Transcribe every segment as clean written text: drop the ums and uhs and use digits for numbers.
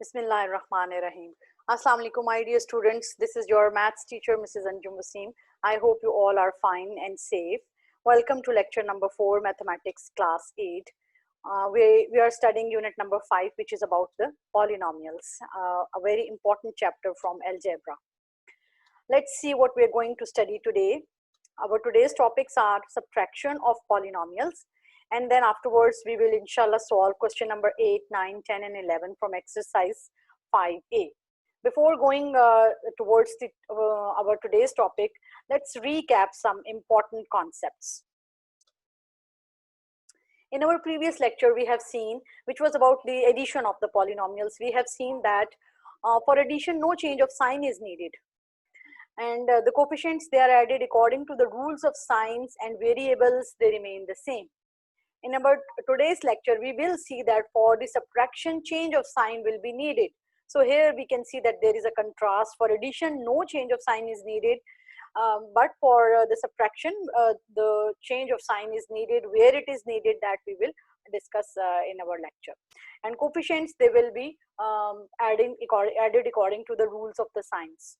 Bismillahirrahmanirrahim. Assalamu alaikum, my dear students. This is your maths teacher, Mrs. Anjum Wasim. I hope you all are fine and safe. Welcome to lecture number 4, Mathematics Class 8. We are studying unit number 5, which is about the polynomials, a very important chapter from algebra. Let's see what we are going to study today. Our today's topics are subtraction of polynomials, and then afterwards we will inshallah solve question number 8, 9, 10 and 11 from exercise 5a. Before going towards our today's topic, let's recap some important concepts. In our previous lecture we have seen, which was about the addition of the polynomials, we have seen that for addition no change of sign is needed. And the coefficients, they are added according to the rules of signs, and variables, they remain the same. In our today's lecture, we will see that for the subtraction, change of sign will be needed. So here we can see that there is a contrast. For addition, no change of sign is needed, but for the subtraction, the change of sign is needed. Where it is needed, that we will discuss in our lecture. And coefficients, they will be added according to the rules of the signs.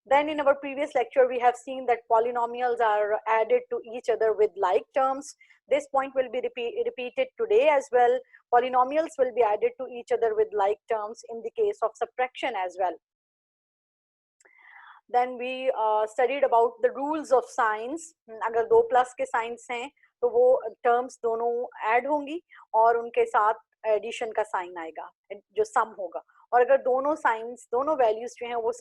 Then in our previous lecture, we have seen that polynomials are added to each other with like terms. This point will be repeated today as well. Polynomials will be added to each other with like terms in the case of subtraction as well. Then we studied about the rules of signs. अगर दो plus के signs हैं, तो वो terms दोनों add होंगी और उनके साथ addition का sign आएगा, जो sum होगा. और अगर दोनों signs, दोनों values जो हैं वो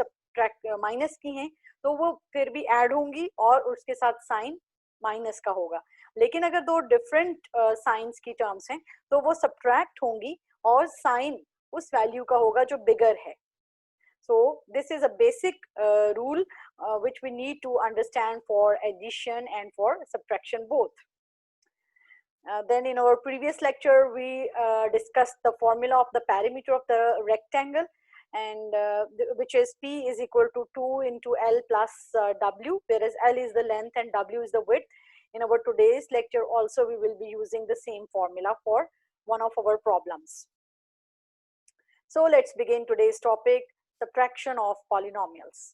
माइनस की हैं, तो वो फिर भी ऐड होंगी और उसके साथ साइन माइनस का होगा. लेकिन अगर दो डिफरेंट साइंस की टर्म्स हैं, तो वो सब्ट्रैक्ट होंगी और साइन उस वैल्यू का होगा जो बिगर है. So this is a basic rule which we need to understand for addition and for subtraction both. Then in our previous lecture we discussed the formula of the perimeter of the rectangle, and which is P is equal to 2 into L plus W, whereas L is the length and W is the width. In our today's lecture also we will be using the same formula for one of our problems. So let's begin today's topic, subtraction of polynomials.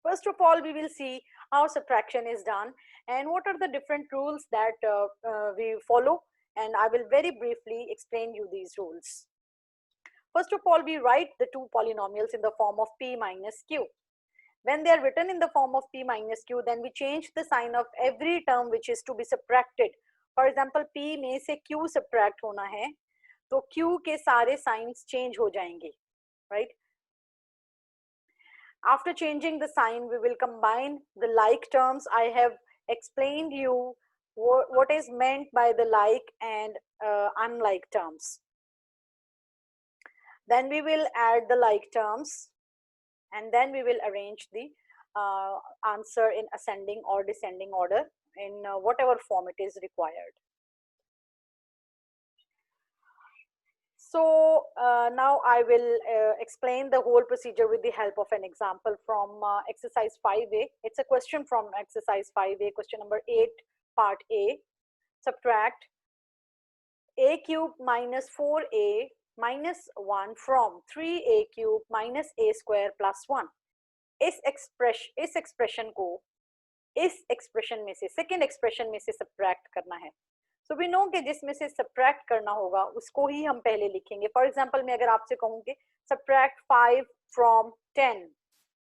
First of all, we will see how subtraction is done and what are the different rules that we follow, and I will very briefly explain you these rules. First of all, we write the two polynomials in the form of P minus Q. When they are written in the form of P minus Q, then we change the sign of every term which is to be subtracted. For example, P में से Q subtract होना है, तो Q के सारे signs change हो जाएंगे, right? After changing the sign, we will combine the like terms. I have explained you what is meant by the like and unlike terms. Then we will add the like terms, and then we will arrange the answer in ascending or descending order in whatever form it is required. So now I will explain the whole procedure with the help of an example from exercise 5a. It's a question from exercise 5a, question number 8, part A. Subtract a cube minus 4a minus 1 from 3a cube minus a square plus 1. इस expression को इस expression में से, second expression में से subtract करना है. So we know कि जिसमें से सब्ट्रैक्ट करना होगा उसको ही हम पहले लिखेंगे. फॉर एग्जांपल मैं अगर आपसे कहूँ कि सब्ट्रैक्ट 5 फ्रॉम 10,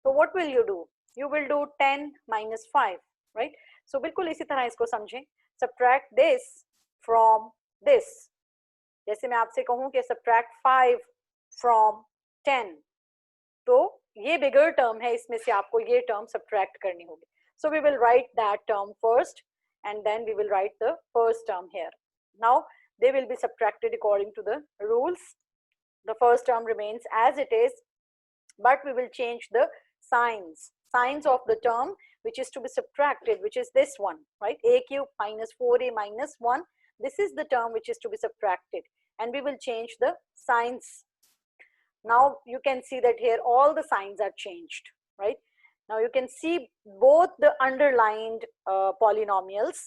तो what will you do? You will do 10 minus 5, right? So बिल्कुल इसी तरह इसको समझें. Subtract this from this. जैसे मैं आपसे कहूँ कि सब्ट्रैक्ट 5 फ्रॉम 10, तो ये बिगर टर्म है, इसमें से आपको ये टर्म सब्ट्रैक्ट करनी होगी. So we will write that term first and then we will write the first term here. Now they will be subtracted according to the rules. The first term remains as it is, but we will change the signs of the term which is to be subtracted, which is this one, right? A cube minus 4a minus 1. This is the term which is to be subtracted, and we will change the signs. Now you can see that here all the signs are changed, right? Now you can see both the underlined polynomials.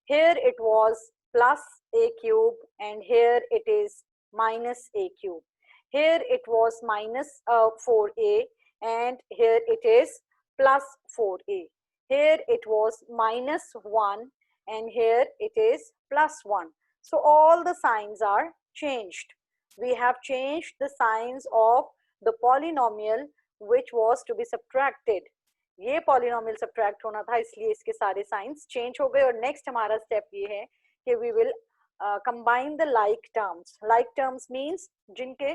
Here it was plus a cube and here it is minus a cube. Here it was minus 4a, and here it is plus 4a. Here it was minus 1, and here it is plus 1. So all the signs are changed. We have changed the signs of the polynomial which was to be subtracted. ये polynomial subtract होना था, इसलिए इसके सारे science change हो गए. और next हमारा स्टेप ये है कि we will combine the like terms. Like terms means जिनके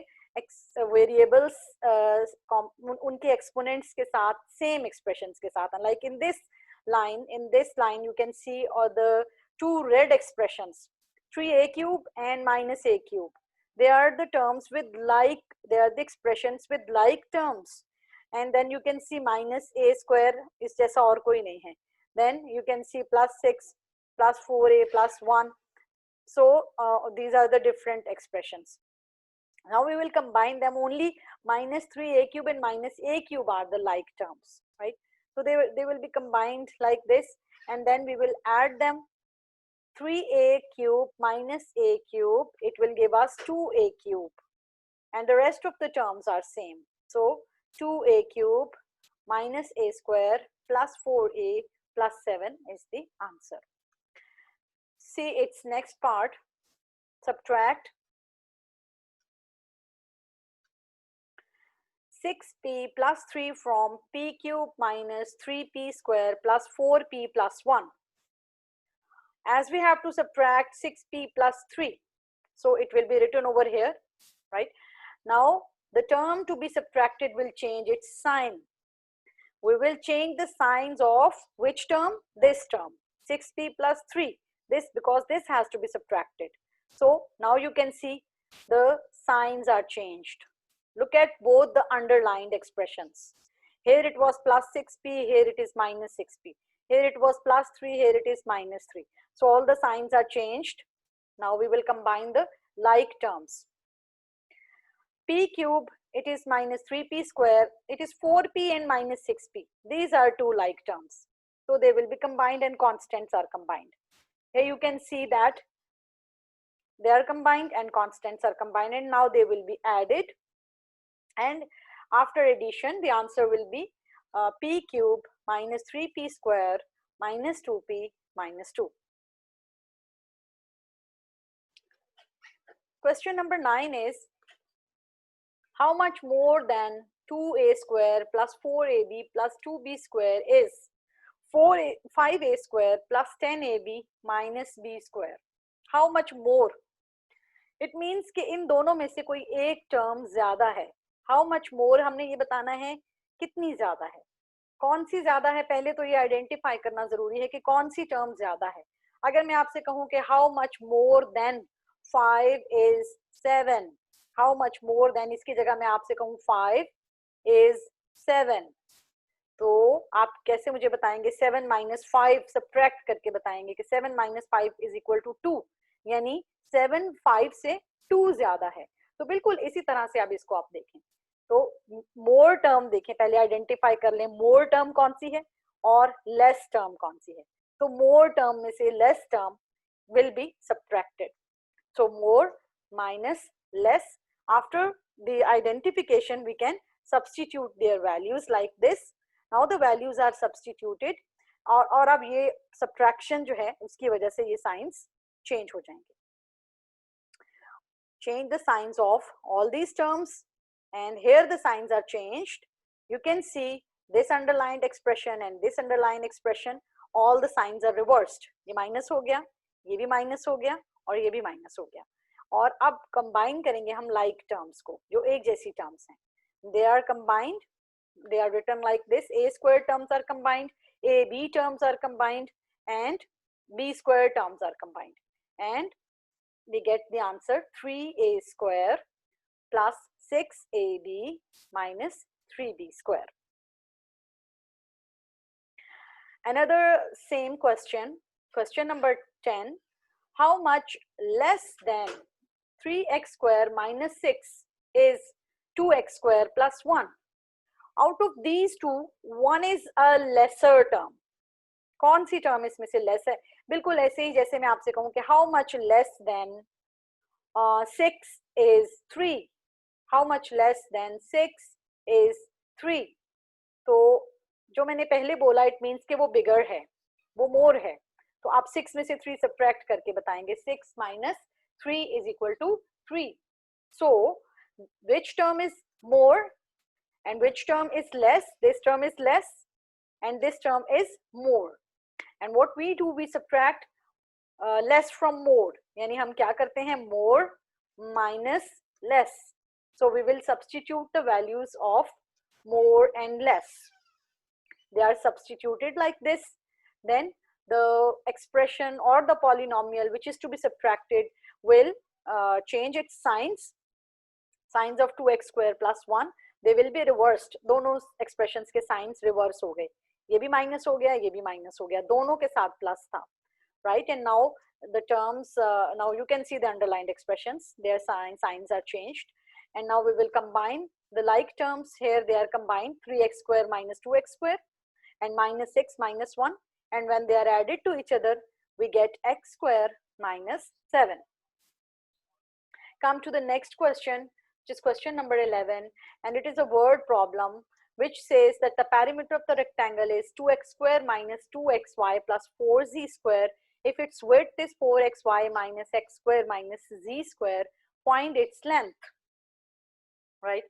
वेरिएबल्स उनके एक्सपोनेंट्स के साथ सेम एक्सप्रेशंस के साथ. Like in this line you can see the two red expressions, 3a cube and minus a cube. They are the terms with like, they are the expressions with like terms. And then you can see minus a square is जैसा और कोई नहीं है. Then you can see plus 6, plus 4a, plus 1. So these are the different expressions. Now we will combine them. Only minus 3a cube and minus a cube are the like terms, right? So they will be combined like this, and then we will add them. 3a cube minus a cube, it will give us 2a cube, and the rest of the terms are same. So 2a cube minus a square plus 4a plus 7 is the answer. See its next part. Subtract 6p plus 3 from p cube minus 3p square plus 4p plus 1. As we have to subtract 6p plus 3, so it will be written over here, right? Now the term to be subtracted will change its sign. We will change the signs of which term? This term, 6p plus 3. This, because this has to be subtracted. So now you can see the signs are changed. Look at both the underlined expressions. Here it was plus 6p, here it is minus 6p. Here it was plus 3, here it is minus 3. So all the signs are changed. Now we will combine the like terms. P cube, it is minus 3p square, it is 4p and minus 6p. These are two like terms. So they will be combined and constants are combined. Here you can see that they are combined and constants are combined, and now they will be added. And after addition, the answer will be p cube minus 3p square minus 2p minus 2. Question number 9 is, how much more than 2a square plus 4ab plus 2b square is 5a square plus 10ab minus b square? How much more? It means कि इन दोनों में से कोई एक term ज्यादा है. How much more हमने ये बताना है कितनी ज्यादा है, कौन सी ज्यादा है. पहले तो ये आइडेंटिफाई करना जरूरी है कि कौन सी टर्म ज्यादा है. अगर मैं आपसे कहूं कि how much more than 5 is 7, how much more than, इसकी जगह मैं आपसे कहूं 5 is 7, तो आप कैसे मुझे बताएंगे? 7 minus 5 सब्ट्रैक्ट करके बताएंगे कि 7 minus 5 is equal to 2, यानी 7 5 से 2 ज्यादा है. तो बिल्कुल इसी तरह से अब इसको आप देखें. तो मोर टर्म देखें, पहले आइडेंटिफाई कर लें मोर टर्म कौन सी है और लेस टर्म कौन सी है. तो मोर टर्म में से less term will be subtracted. So more minus less. After the identification, we can substitute their values like this. Now the values are substituted. और अब ये subtraction जो है उसकी वजह से ये signs change हो जाएंगे. Change the signs of all these terms, and here the signs are changed. You can see this underlined expression and this underlined expression, all the signs are reversed. ये minus हो गया, ये भी minus हो गया और ये भी माइनस हो गया. और अब कंबाइन करेंगे हम लाइक टर्म्स को जो एक जैसी टर्म्स हैं. They are combined, they are written like this. A square terms are combined, A B terms are combined, and B square terms are combined, and we get the answer 3a square plus 6ab minus 3b square. Another same question, question number 10. How much less than 3x square minus 6 is 2x square plus 1? Out of these two, one is a lesser term. कौन सी term इसमें से less है? बिल्कुल ऐसे ही जैसे मैं आपसे कहूं कि how much less than 6 is 3. How much less than 6 is 3? तो जो मैंने पहले बोला इट मीन्स कि वो बिगर है, वो मोर है, तो आप 6 में से 3 सब्ट्रैक्ट करके बताएंगे 6 minus 3 is equal to 3. So which term is more and which term is less? This term is less and this term is more. And what we do, we subtract less from more. यानी हम क्या करते हैं, more minus less. So we will substitute the values of more and less. They are substituted like this. Then the expression or the polynomial which is to be subtracted will change its signs. Signs of 2x square plus 1, they will be reversed. दोनों expressions के signs reverse हो गए, ये भी minus हो गया, ये भी minus हो गया, दोनों के साथ plus था, right? And now the terms, now you can see the underlined expressions, their signs are changed, and now we will combine the like terms. Here they are combined, 3x square minus 2x square and minus 6 minus 1, and when they are added to each other we get x square minus 7. Come to the next question, which is question number 11, and it is a word problem which says that the perimeter of the rectangle is 2x square minus 2xy plus 4z square if its width is 4xy minus x square minus z square. Find its length. Right?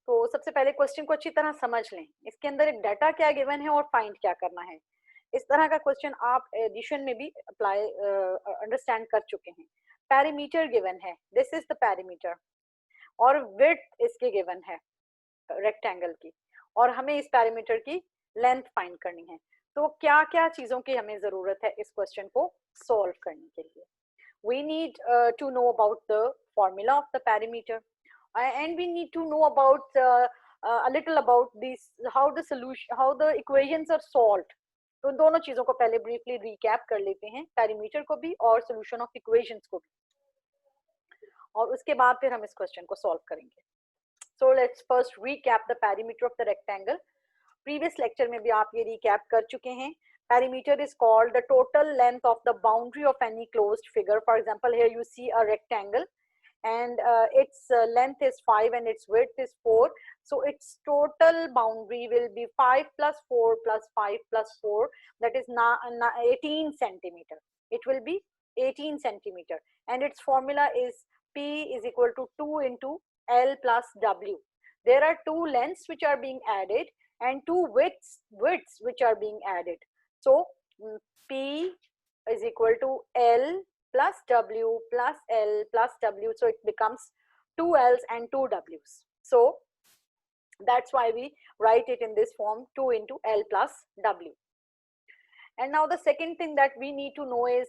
तो सबसे पहले question को अच्छी तरह समझ लें, इसके अंदर एक डाटा क्या गिवन है और फाइंड क्या करना है. इस तरह का क्वेश्चन आप एडिशन में भी अप्लाई अंडरस्टैंड कर चुके हैं. पैरीमीटर गिवन है, दिस इज द पैरीमीटर, और विड्थ इसके गिवन है रेक्टेंगल की, और हमें इस पैरीमीटर की लेंथ फाइंड करनी है. तो क्या क्या चीजों की हमें जरूरत है इस क्वेश्चन को सॉल्व करने के लिए. We need to know about the formula of the perimeter, and we need to know about a little about this, how the solution, how the equations are solved. तो उन दोनों चीजों को पहले ब्रीफली रिकैप कर लेते हैं, पैरीमीटर को भी और सॉल्यूशन ऑफ इक्वेशंस को भी, और उसके बाद फिर हम इस क्वेश्चन को सॉल्व करेंगे. So let's first recap the perimeter of the rectangle. Previous lecture में भी आप ये रिकैप कर चुके हैं. Perimeter is called the total length of the boundary of any closed figure. For example, here you see a rectangle, and its length is 5 and its width is 4. So its total boundary will be 5 plus 4 plus 5 plus 4, that is 18 centimeter. It will be 18 centimeter, and its formula is P is equal to 2 into L plus W. There are two lengths which are being added and two widths which are being added. So P is equal to L plus W plus L plus W. So it becomes 2 L's and 2 W's. So that's why we write it in this form, 2 into L plus W. And now the second thing that we need to know is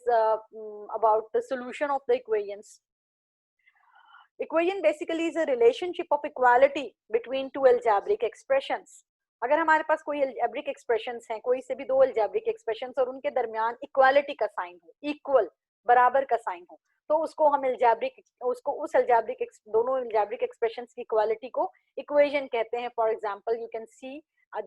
about the solution of the equations. Equation basically is a relationship of equality between two algebraic expressions. अगर हमारे पास कोई algebraic expressions हैं, कोई से भी दो algebraic expressions, और उनके दरमियान इक्वालिटी का साइन हो, इक्वल बराबर का साइन हो, तो उसको हम उस अलजेब्रिक दोनों अलजेब्रिक एक्सप्रेशंस की इक्वालिटी को इक्वेशन कहते हैं. For example you can see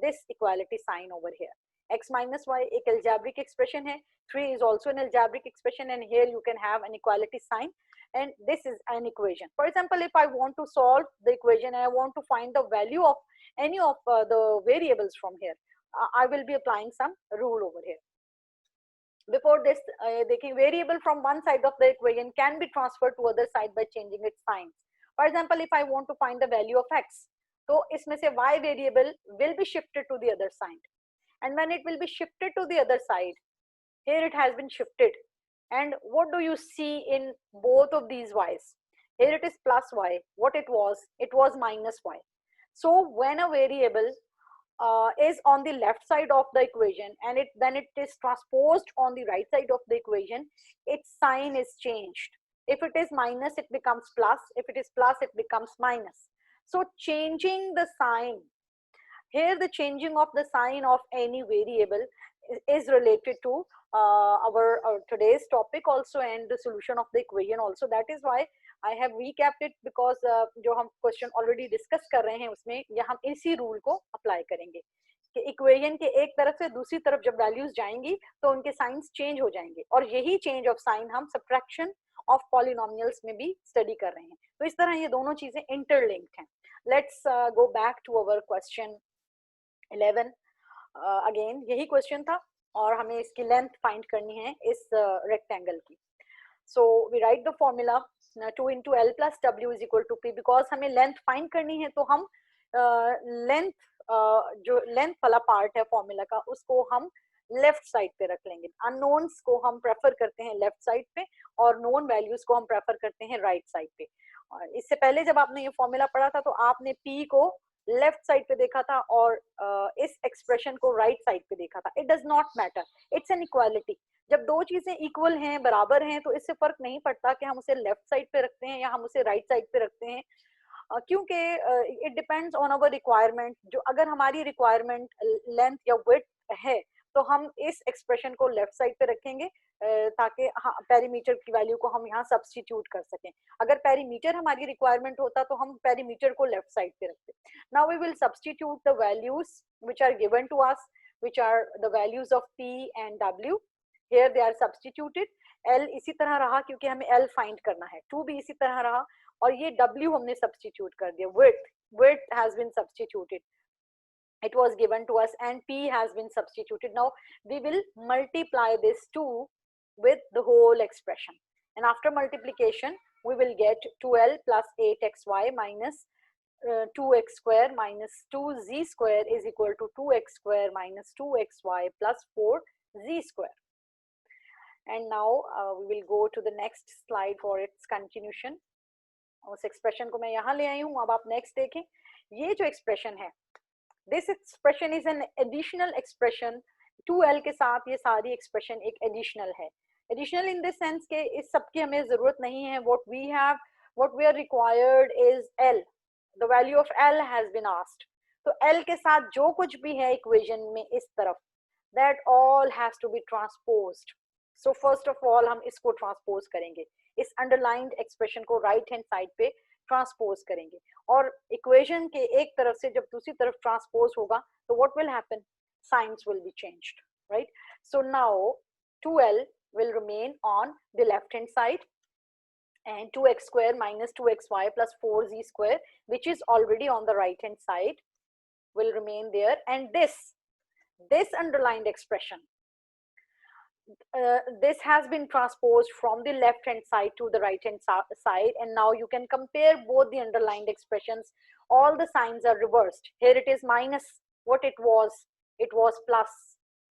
this equality sign over here. x minus y एक algebraic expression है, 3 is also an algebraic expression, and here you can have an equality sign, and this is an equation. For example, if I want to solve the equation and I want to find the value of any of the variables from here, I will be applying some rule over here. Before this, देखिए, variable from one side of the equation can be transferred to other side by changing its signs. For example, if I want to find the value of x, तो इसमें से y variable will be shifted to the other side, and when it will be shifted to the other side, here it has been shifted, and what do you see in both of these y's? Here it is plus y. What it was minus y. So when a variable is on the left side of the equation and then it is transposed on the right side of the equation, its sign is changed. If it is minus, it becomes plus. If it is plus, it becomes minus. So changing the sign, here the changing of the sign of any variable is related to our today's topic also, and the solution of the equation also. That is why I have recapped it, because जो हम question already discuss कर रहे हैं उसमें ये हम इसी rule को अप्लाई करेंगे कि इक्वेशन के एक तरफ से दूसरी तरफ जब वैल्यूज जाएंगी तो उनके साइंस चेंज हो जाएंगे, और यही चेंज ऑफ साइन हम सब्ट्रैक्शन ऑफ पॉलिनोमियल्स में भी स्टडी कर रहे हैं। तो इस तरह ये दोनों चीजें इंटरलिंक्ड हैं। Let's go back to our question 11। Again यही क्वेश्चन था और हमें इसकी लेंथ फाइंड करनी है इस रेक्टेंगल की। So we write the formula 2 into L plus W is equal to P। Because हमें लेंथ फाइंड करनी है तो हम लेंथ जो लेंथ वाला पार्ट है फॉर्मूला का उसको हम लेफ्ट साइड पे रख लेंगे। अननोन्स को हम प्रेफर करते हैं लेफ्ट साइड पे और नोन वैल्यूज को हम प्रेफर करते हैं राइट साइड पे। और इससे पहले जब आपने ये फॉर्मूला पढ़ा था तो आपने P को लेफ्ट साइड पे देखा था और इस एक्सप्रेशन को राइट साइड पे देखा था। It does not matter, it's an equality. जब दो चीजें इक्वल हैं, बराबर हैं, तो इससे फर्क नहीं पड़ता कि हम उसे लेफ्ट साइड पे रखते हैं या हम उसे राइट साइड पे रखते हैं, क्योंकि it depends on our requirement. जो अगर हमारी रिक्वायरमेंट लेंथ या विड्थ है तो हम इस एक्सप्रेशन को लेफ्ट साइड पे रखेंगे ताकि पेरीमीटर की वैल्यू को हम यहाँ सब्स्टिट्यूट कर सकें। अगर पेरीमीटर हमारी रिक्वायरमेंट होता तो हम पेरीमीटर को लेफ्ट साइड पे रखते। Now we will substitute the values which are given to us, which are the values of P and W। Here they are substituted। L इसी तरह रहा क्योंकि हमें L फाइंड करना है, 2 भी इसी तरह रहा और ये W हमने सब्स्टिट्यूट कर दिया। width has been substituted, it was given to us, and P has been substituted. Now we will multiply this 2 with the whole expression, and after multiplication we will get 2L plus 8xy minus 2x square minus 2z square is equal to 2x square minus 2xy plus 4z square। And now we will go to the next slide for its continuation। उस expression को मैं यहाँ ले आई हूँ। अब आप next देखें, ये जो एक्सप्रेशन है, this expression is an additional expression. 2L के साथ ये सारी एक्सप्रेशन एक एडिशनल है। एडिशनल इन दिस सेंस के इस सब की हमें जरूरत नहीं है। what we are required is L, the value of L has been asked। तो L के साथ जो कुछ भी है इक्वेशन में इस तरफ, that all has to be transposed। So first of all हम इसको ट्रांसपोज करेंगे, इस अंडरलाइंड एक्सप्रेशन को राइट हैंड साइड पे ट्रांसपोज करेंगे और इक्वेशन के एक तरफ से जब दूसरी तरफ ट्रांसपोज होगा तो what will happen, science will be changed, right. So now 2L will remain on the left hand side and 2x square minus 2xy plus 4z square, which is already on the right hand side, will remain there, and this underlined expression, this has been transposed from the left hand side to the right hand side, and now you can compare both the underlined expressions. All the signs are reversed. Here it is minus, what it was plus,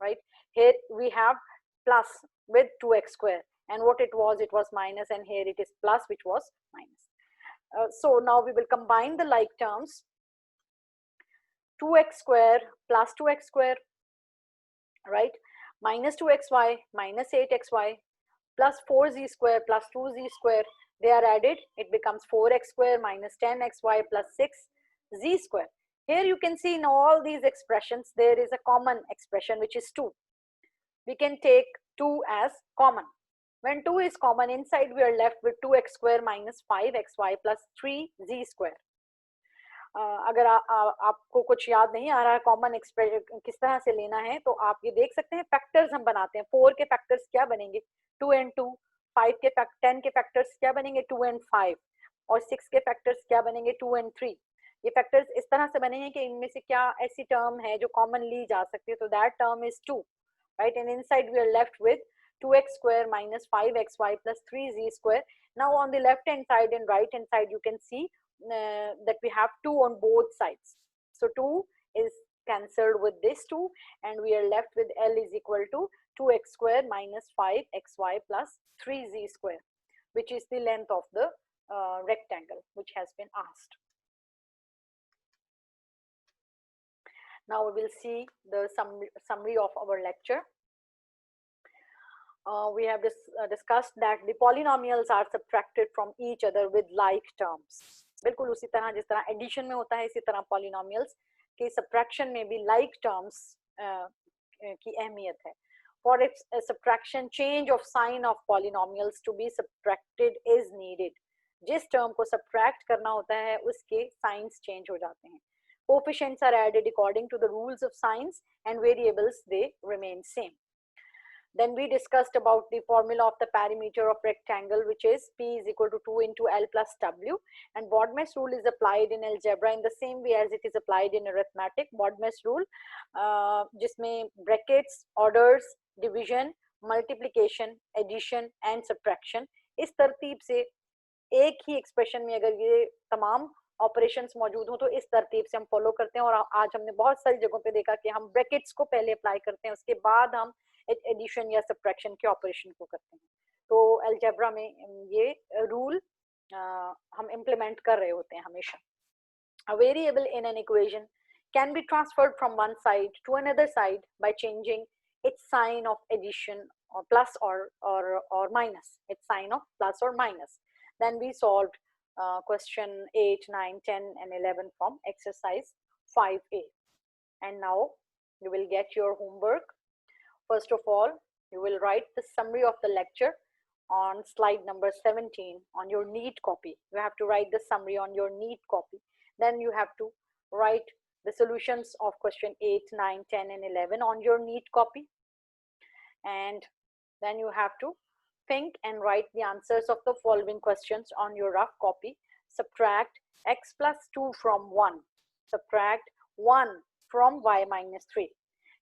right? Here we have plus with 2x square, and what it was minus, and here it is plus which was minus। So now we will combine the like terms, 2x square plus 2x square, right, minus 2xy minus 8xy plus 4z square plus 2z square, they are added, it becomes 4x square minus 10xy plus 6z square। Here you can see in all these expressions there is a common expression which is 2. We can take 2 as common. When 2 is common, inside we are left with 2x square minus 5xy plus 3z square। अगर आपको कुछ याद नहीं आ रहा है common expression किस तरह से लेना है तो आप ये देख सकते हैं, फैक्टर्स हम बनाते हैं। 4 के फैक्टर्स क्या बनेंगे, 2 and 2। 5 के 10 के फैक्टर्स क्या बनेंगे, 2 and 5। और 6 के फैक्टर्स क्या बनेंगे, 2 and 3। ये फैक्टर्स इस तरह से बने हैं कि इनमें से क्या ऐसी टर्म है जो कॉमन ली जा सकती है, तो that term is 2, right. And inside we are left with 2x square minus 5xy plus 3z square। Now on the left hand side and right hand side you can see that we have 2 on both sides, so 2 is cancelled with this 2 and we are left with L is equal to 2x square minus 5xy plus 3z square, which is the length of the rectangle which has been asked। Now we will see the summary of our lecture। We have discussed that the polynomials are subtracted from each other with like terms। बिल्कुल उसी तरह जिस तरह addition में होता है इसी तरह पॉलिनोमियल्स के सब्ट्रैक्शन में भी like terms की अहमियत है। For its subtraction, change of sign of polynomials to be subtracted is needed। जिस टर्म को सब्ट्रैक्ट करना होता है उसके साइंस चेंज हो जाते हैं। Coefficients are added according to the rules of signs and variables they remain same। Then we discussed about the formula of the perimeter of rectangle, which is P is equal to 2 into L plus W. And Bodmer's rule is applied in algebra in the same way as it is applied in arithmetic. Bodmer's rule, जिसमें brackets, orders, division, multiplication, addition and subtraction, इस तरतीब से एक ही expression में अगर ये तमाम operations मौजूद हो तो इस तरतीब से हम फॉलो करते हैं। और आज हमने बहुत सारी जगहों पे देखा कि हम ब्रैकेट्स को पहले अप्लाई करते हैं, उसके बाद हम एडिशन या सब्ट्रैक्शन के ऑपरेशन को करते हैं। तो अलजेब्रा में ये रूल हम इम्प्लीमेंट कर रहे होते हैं हमेशा। A variable in an equation can be transferred from one side to another side by changing its sign of addition or plus or minus, its sign of plus or minus. Then we solved question 8, 9, 10 and 11 from exercise 5A. And now you will get your homework. First of all, you will write the summary of the lecture on slide number 17 on your neat copy. You have to write the summary on your neat copy. Then you have to write the solutions of question 8, 9, 10 and 11 on your neat copy. And then you have to think and write the answers of the following questions on your rough copy. Subtract x plus 2 from 1. Subtract 1 from y minus 3.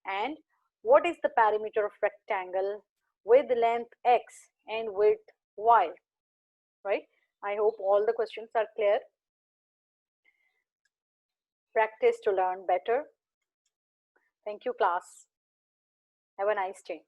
And what is the perimeter of rectangle with length x and width y? Right? I hope all the questions are clear. Practice to learn better. Thank you, class. Have a nice day.